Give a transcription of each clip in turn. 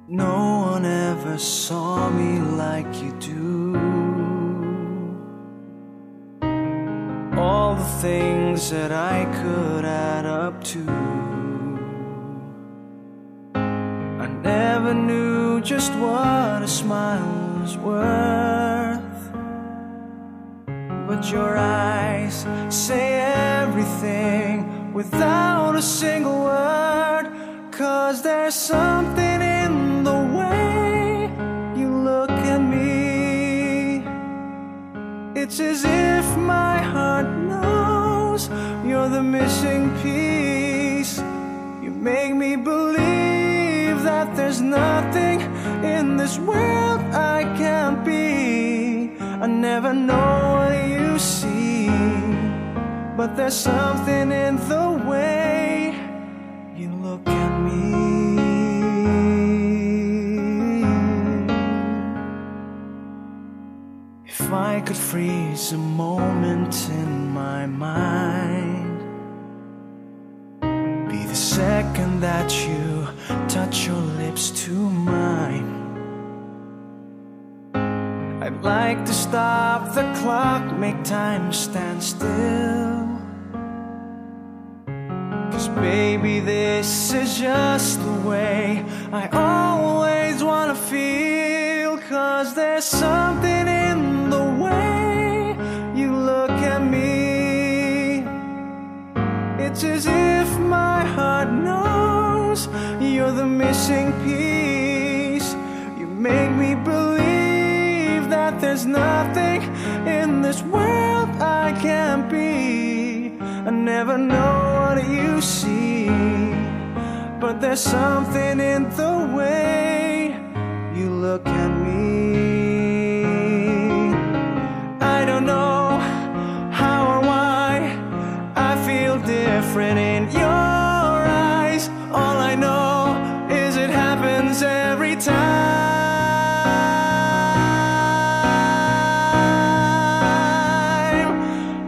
No one ever saw me like you do. All the things that I could add up to, I never knew just what a smile was worth. But your eyes say everything without a single word. 'Cause there's something in the way you look at me. It's as if my heart knows you're the missing piece. You make me believe that there's nothing in this world I can't be. I never know what you see, but there's something in the way you look at me. If I could freeze a moment in my mind, be the second that you touch your lips to mine. I'd like to stop the clock, make time stand still. 'Cause baby, this is just the way I always wanna feel. 'Cause there's something in the way you look at me. It's as if my heart knows you're the missing piece. You make me believe that there's nothing in this world I can't be. I never know what you see, but there's something in the way you look at me. I don't know how or why I feel different in your eyes. All I know is it happens every time.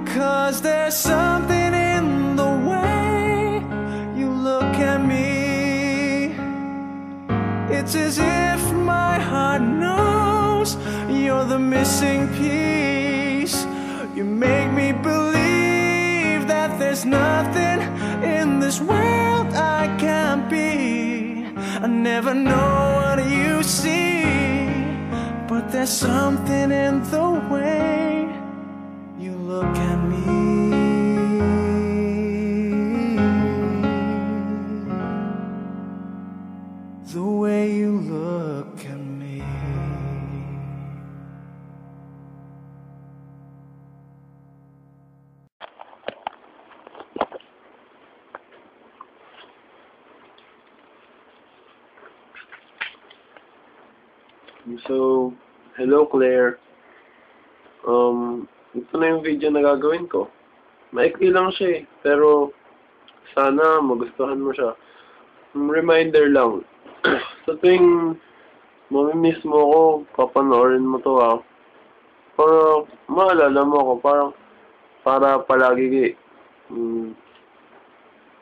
'Cause there's something in the way you look at me. It's as if my heart knows you're the missing piece. You make me believe that there's nothing in this world I can't be. I never know what you see, but there's something in the way you look at me. The way you look at me. So, hello Claire. Ito na yung video na gagawin ko. Maikli lang siya eh, pero sana magustuhan mo siya. Reminder lang, sa tuwing mamimiss mo ako, papanoorin mo to para maalala mo ako, para palagi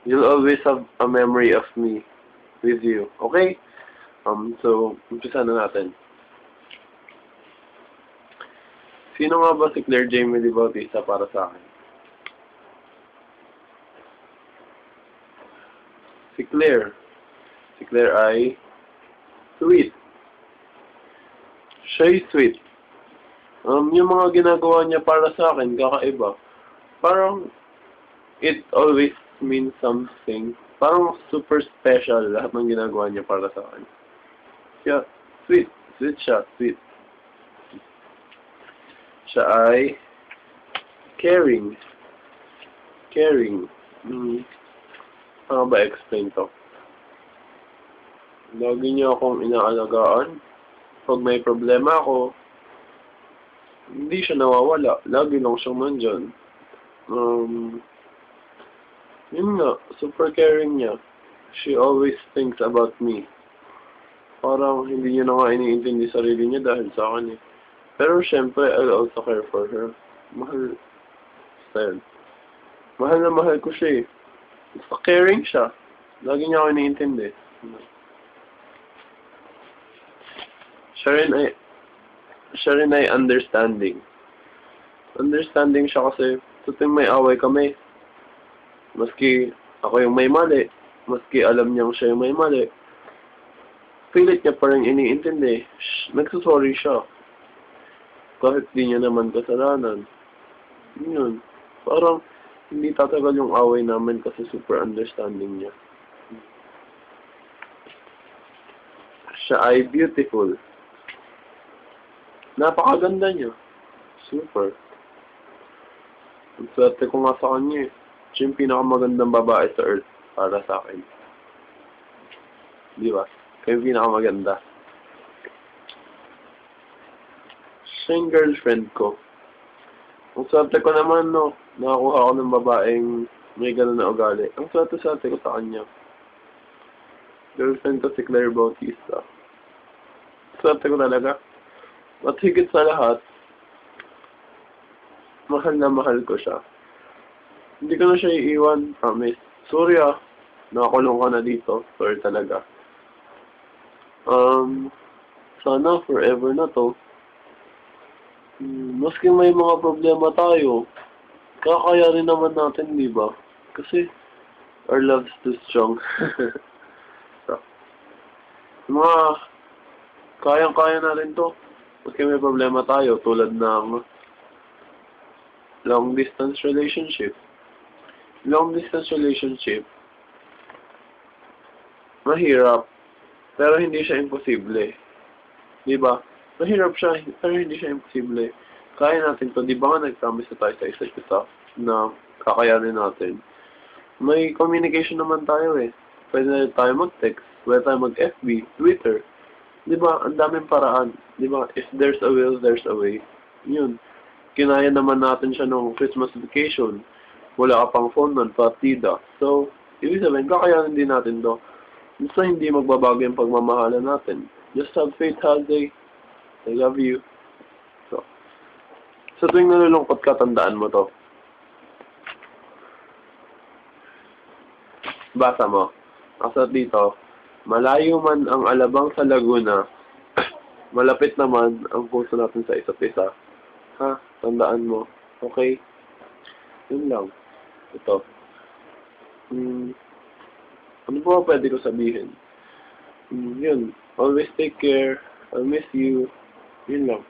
you'll always have a memory of me with you, okay? So, umpisa na natin. Sino nga ba si Claire Jamie Lee Bautista para sa akin? Si Claire ay sweet. Siya'y sweet. Yung mga ginagawa niya para sa akin, kakaiba. Parang, it always means something. Parang super special lahat ng ginagawa niya para sa akin. Siya, sweet. Sweet siya, sweet. Siya ay caring. Caring. Paano ba explain to? Lagi niya akong inaalagaan. Pag may problema ako, hindi siya nawawala. Lagi lang siyang nandyan. Yun nga, super caring niya. She always thinks about me. Parang hindi niya na nga iniintindi sarili niya dahil sa akin eh. Pero syempre, I'll also care for her. Mahal. Mahal na mahal ko siya eh. Basta caring siya. Lagi niya ako iniintindi. siya rin ay understanding. Understanding siya kasi tuwing may away kami. Maski ako yung may mali, maski alam niyang siya yung may mali, pilit niya pa rin iniintindi. Nagsasorry siya. Kahit di niya naman kasalanan. Yun. Parang hindi tatagal yung away namin kasi super understanding niya. Siya ay beautiful. Napakaganda niya. Super. Ang swerte ko nga sa kanya eh. Siya yung pinakamagandang babae sa earth para sa akin. Di ba? Kaya yung pinakamaganda. Siya yung girlfriend ko. Ang swerte ko naman, no, nakakuha ako ng babaeng may gano'n na ugali. Ang swerte ko sa kanya. Girlfriend ko si Claire Bautista. Swerte ko talaga. At higit sa lahat, mahal na mahal ko siya. Hindi ko na siya iiwan, promise. Sorry nakakulong ka na dito. Sorry talaga. Sana forever na to. Maski may mga problema tayo, kakayanin naman natin, di ba? Kasi our love's too strong. So, mga kayang-kaya natin to. Maski may problema tayo, tulad ng long distance relationship. Long distance relationship, mahirap, pero hindi siya imposible. Di ba? Mahirap siya, pero hindi siya imposible. Kaya natin to. Di ba nga nag-promise na tayo sa isa't isa na kakayanin natin? May communication naman tayo eh. Pwede na tayo mag-text, pwede tayo mag-FB, Twitter. Di ba? Ang daming paraan. Di ba? If there's a will, there's a way. Yun. Kinaya naman natin siya nung Christmas vacation. Wala ka pang phone nun, partida. So, ibig sabihin, kakayanin din natin to. Basta hindi magbabago yung pagmamahalan natin. Just have faith, Halday. I love you. So tuwing nalulungkot ka, tandaan mo to. Basa mo. Kasi dito, malayo man ang alabang sa Laguna, malapit naman ang puso natin sa isa't isa. Ha? Tandaan mo. Okay? Yun lang. Ito. Ano ba pwede ko sabihin? Yun. Always take care. I'll miss you. Yun lang.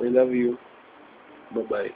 I love you. Bye-bye.